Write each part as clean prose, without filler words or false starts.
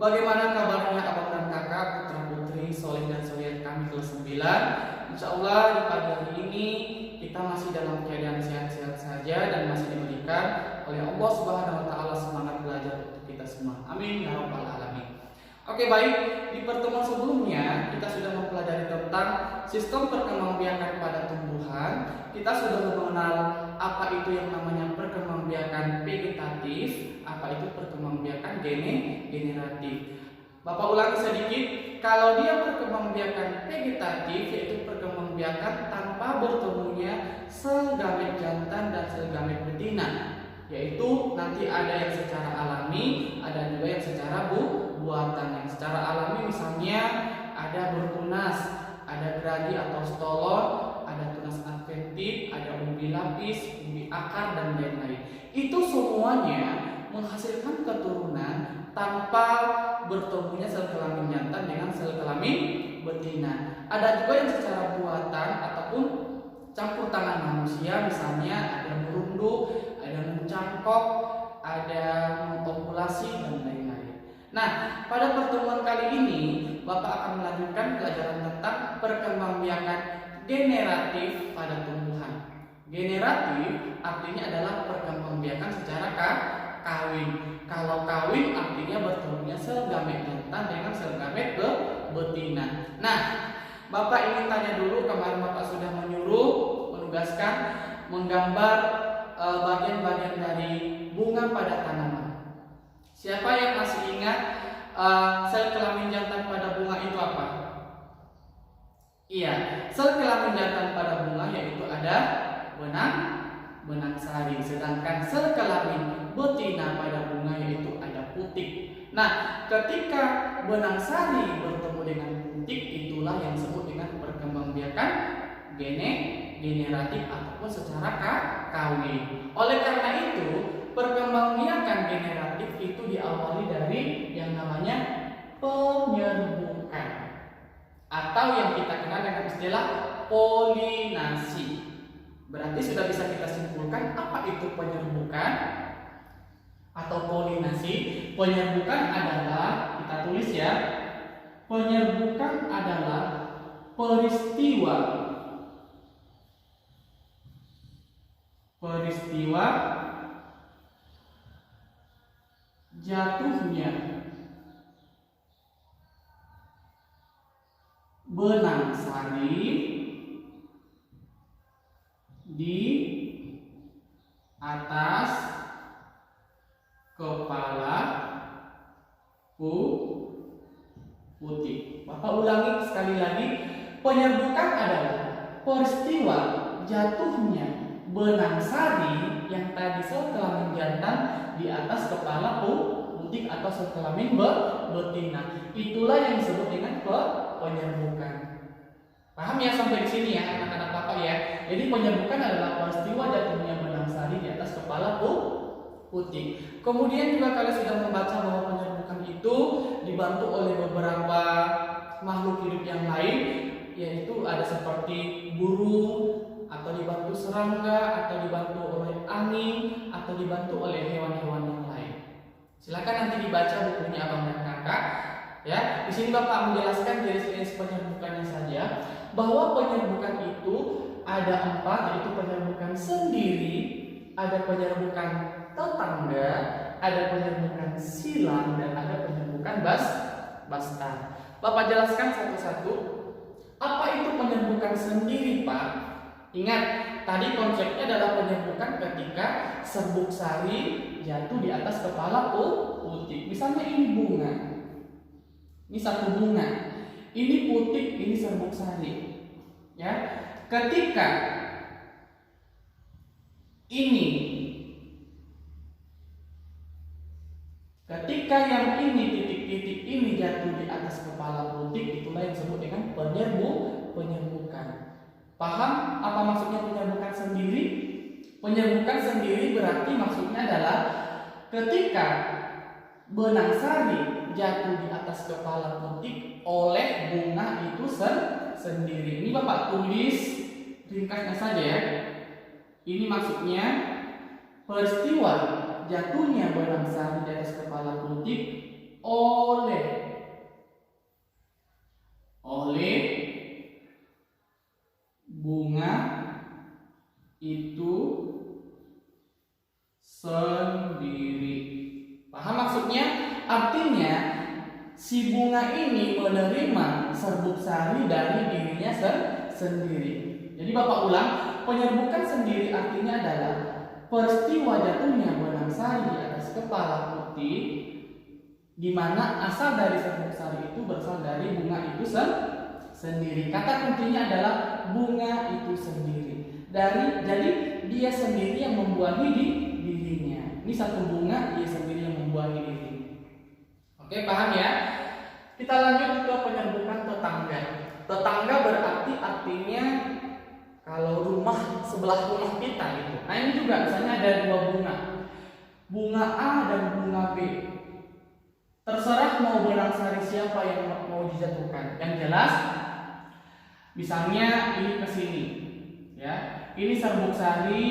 Bagaimana kabarnya abang dan kakak, putra putri, soleh dan soleh kami kelas 9? Insya Allah di pagi hari ini kita masih dalam keadaan sehat-sehat saja dan masih diberikan oleh Allah Subhanahu wa taala semangat belajar untuk kita semua. Amin ya rabbal alamin. Oke, baik, di pertemuan sebelumnya kita sudah mempelajari tentang sistem perkembangbiakan pada tumbuhan. Kita sudah mengenal apa itu yang namanya perkembangbiakan vegetatif, apa itu perkembangbiakan generatif. Bapak ulangi sedikit, kalau dia perkembangbiakan vegetatif yaitu perkembangbiakan tanpa bertemunya sel gamet jantan dan sel gamet betina, yaitu nanti ada yang secara alami, ada juga yang secara buatan. Yang secara alami misalnya ada bertunas, ada geragi atau stolon, ada tunas adventif, ada umbi lapis, umbi akar dan lain-lain. Itu semuanya menghasilkan keturunan tanpa bertemunya sel kelamin jantan dengan sel kelamin betina. Ada juga yang secara buatan ataupun campur tangan manusia, misalnya ada merunduk, ada mencangkok, ada mengopulasi dan lain-lain. Nah, pada pertemuan kali ini Bapak akan melanjutkan pelajaran tentang perkembangbiakan generatif pada tumbuhan. Generatif artinya adalah perkembangbiakan secara kawin. Kalau kawin artinya bertemunya sel gamet jantan dengan sel gamet betina. Nah, Bapak ingin tanya dulu, kemarin Bapak sudah menugaskan menggambar bagian-bagian dari bunga pada tanaman. Siapa yang masih ingat sel kelamin jantan pada bunga itu apa? Iya, sel kelamin jantan pada bunga yaitu ada benang sari, sedangkan sel kelamin betina pada bunga yaitu ada putik. Nah, ketika benang sari bertemu dengan putik, itulah yang disebut dengan perkembangbiakan generatif ataupun secara kawin. Oleh karena itu, perkembangbiakan generatif itu diawali dari yang namanya penyerbukan atau yang kita kenal dengan istilah polinasi. Berarti sudah bisa kita simpulkan apa itu penyerbukan atau polinasi. Penyerbukan adalah, kita tulis ya, penyerbukan adalah peristiwa jatuhnya benang sari di atas kepala putih. Bapak ulangi sekali lagi, penyerbukan adalah peristiwa jatuhnya benang sari yang tadi sel kelamin jantan di atas kepala putih atau sel kelamin betina. Itulah yang disebut dengan penyerbukan. Paham ya sampai di sini ya anak-anak Bapak ya? Jadi penyerbukan adalah peristiwa jatuhnya benang sari di atas kepala putih. Kemudian juga kalian sudah membaca bahwa penyerbukan itu dibantu oleh beberapa makhluk hidup yang lain, yaitu ada seperti burung, atau dibantu serangga, atau dibantu oleh angin, atau dibantu oleh hewan-hewan yang lain. Silakan nanti dibaca bukunya abang dan kakak. Ya, di sini Bapak menjelaskan jenis-jenis penyerbukannya saja, bahwa penyerbukan itu ada 4, yaitu penyerbukan sendiri, ada penyerbukan tetangga, ada penyerbukan silang, dan ada penyerbukan basta. Bapak jelaskan satu-satu. Apa itu penyerbukan sendiri, Pak? Ingat, tadi konsepnya adalah penyerbukan ketika serbuk sari jatuh di atas kepala putih. Misalnya ini bunga, ini satu bunga, ini putik, ini serbuk sari. Ya, ketika yang ini titik-titik ini jatuh di atas kepala putik, itulah yang disebut dengan penyerbukan. Paham apa maksudnya penyerbukan sendiri? Penyerbukan sendiri berarti maksudnya adalah ketika benang sari jatuh di atas kepala putik oleh bunga itu sendiri. Ini Bapak tulis ringkasnya saja ya. Ini maksudnya peristiwa jatuhnya benang sari di atas kepala putik oleh bunga itu sendiri. Paham maksudnya? Artinya si bunga ini menerima serbuk sari dari dirinya sendiri. Jadi Bapak ulang, penyerbukan sendiri artinya adalah peristiwa jatuhnya benang sari di atas kepala putih, di mana asal dari serbuk sari itu berasal dari bunga itu sendiri. Kata kuncinya adalah bunga itu sendiri. Jadi dia sendiri yang membuahi dirinya. Ini satu bunga, dia sendiri yang membuahi diri. Oke, paham ya? Kita lanjut ke penyerbukan tetangga. Tetangga berarti artinya kalau rumah sebelah rumah kita gitu. Nah ini juga misalnya ada dua bunga, bunga A dan bunga B. Terserah mau benang sari siapa yang mau dijatuhkan. Yang jelas, misalnya ini ke sini, ya. Ini serbuk sari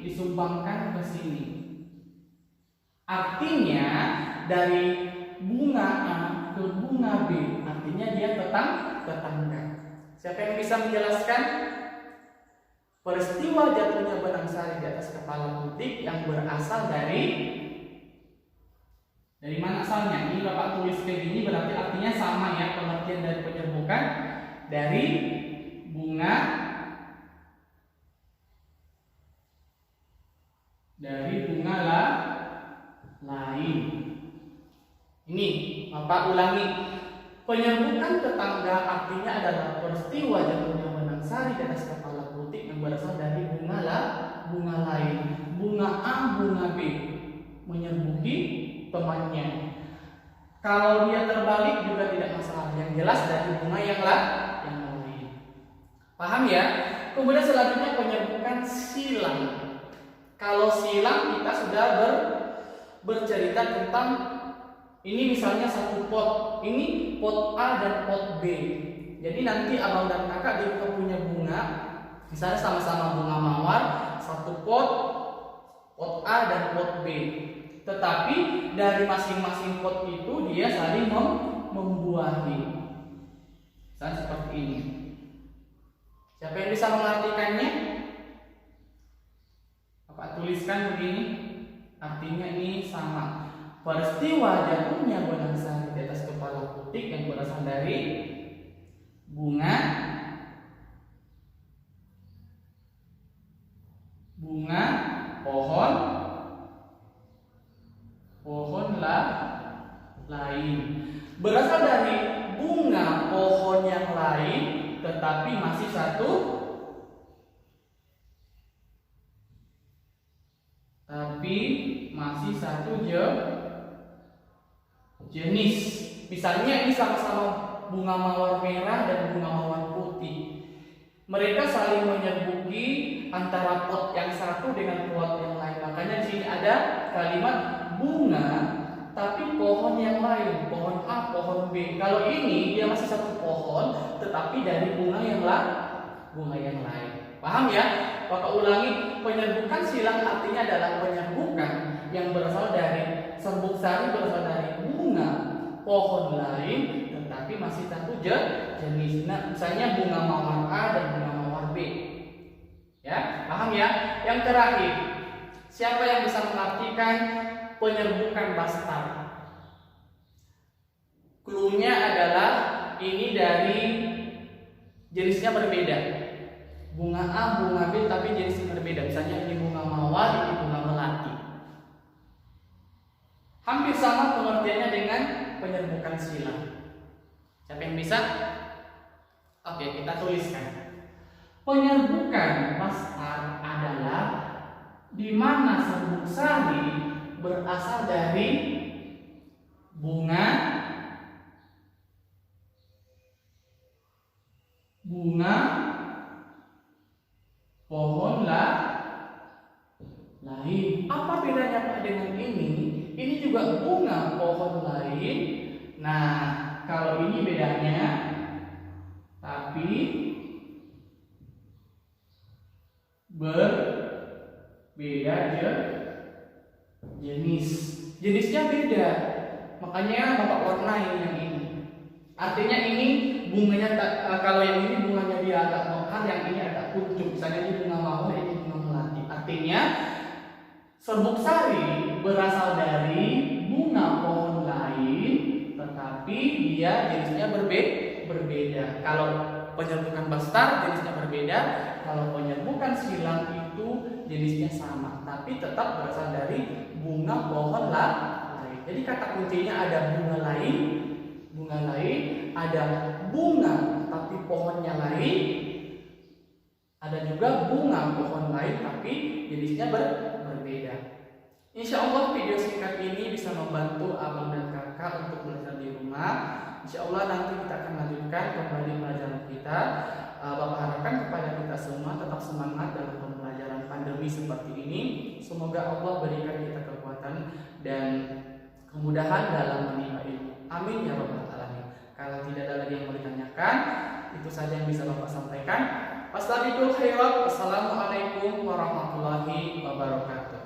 disumbangkan ke sini. Artinya dari bunga A ke bunga B, artinya dia tetangga. Siapa yang bisa menjelaskan? Peristiwa jatuhnya benang sari di atas kepala putih yang berasal dari mana asalnya? Ini Bapak tulis kayak gini berarti artinya sama ya pengertian dari penyerbukan, dari bunga lain. Ini Bapak ulangi. Penyerbukan tetangga artinya adalah peristiwa jatuhnya benang sari di atas kepala putih yang berasal dari bunga lain. Bunga A, bunga B menyerbuki temannya. Kalau dia terbalik juga tidak masalah. Yang jelas dari bunga yang lain. Paham ya? Kemudian selanjutnya penyerbukan silang. Kalau silang kita sudah bercerita tentang ini misalnya satu pot. Ini pot A dan pot B. Jadi nanti abang dan kakak dia punya bunga, misalnya sama-sama bunga mawar, satu pot A dan pot B. Tetapi dari masing-masing pot itu dia saling membuahi. Misalnya seperti ini. Siapa yang bisa mengartikannya? Bapak tuliskan begini. Artinya ini sama. Peristiwa jatuhnya benang sari di atas kepala putih yang berasal dari bunga pohon lain. Berasal dari bunga pohon yang lain, tetapi masih satu jenis. Misalnya ini sama-sama bunga mawar merah dan bunga mawar putih. Mereka saling menyerbuki antara pot yang satu dengan pot yang lain. Makanya di sini ada kalimat bunga tapi pohon yang lain, pohon A, pohon B. Kalau ini dia masih satu pohon tetapi dari bunga yang lain. Paham ya? Bapak ulangi, penyerbukan silang artinya adalah penyerbukan yang berasal dari serbuk sari berasal dari bunga pohon lain tetapi masih satu jenis. Nah, misalnya bunga mawar A dan bunga mawar B. Ya, paham ya? Yang terakhir, siapa yang bisa mengartikan penyerbukan bastar? Cluenya adalah ini dari jenisnya berbeda. Bunga A, bunga B tapi jenisnya berbeda. Misalnya ini bunga mawar, ini bunga melati. Hampir sama pengertiannya dengan penyerbukan silang. Siapa yang bisa? Oke, kita tuliskan. Penyerbukan bastar adalah di mana serbuk sari berasal dari bunga pohon lain. Apa bedanya Pak dengan ini? Ini juga bunga pohon lain. Nah, kalau ini bedanya tapi berbeda jenis. Jenisnya beda. Makanya Bapak warnai yang ini. Artinya ini bunganya kalau yang ini bunganya dia agak mekar, yang ini agak kuncup. Misalnya ini bunga mawar, ini bunga melati. Artinya serbuk sari berasal dari bunga pohon lain, tetapi dia jenisnya berbeda. Kalau penyerbukan bastar jenisnya berbeda, kalau penyerbukan silang itu jenisnya sama, tapi tetap berasal dari bunga pohon lain. Jadi kata kuncinya ada bunga lain, ada bunga tapi pohonnya lain, ada juga bunga pohon lain tapi jenisnya berbeda. Insya Allah video singkat ini bisa membantu abang dan kakak untuk belajar di rumah. Insya Allah nanti kita akan lanjutkan kembali pelajaran kita. Bapak harapkan kepada kita semua tetap semangat dalam pembelajaran pandemi seperti ini. Semoga Allah berikan kita kekuatan dan kemudahan dalam menimba ilmu. Amin ya rabbal alamin. Kalau tidak ada lagi yang mau ditanyakan, itu saja yang bisa Bapak sampaikan. Wassalamualaikum warahmatullahi wabarakatuh.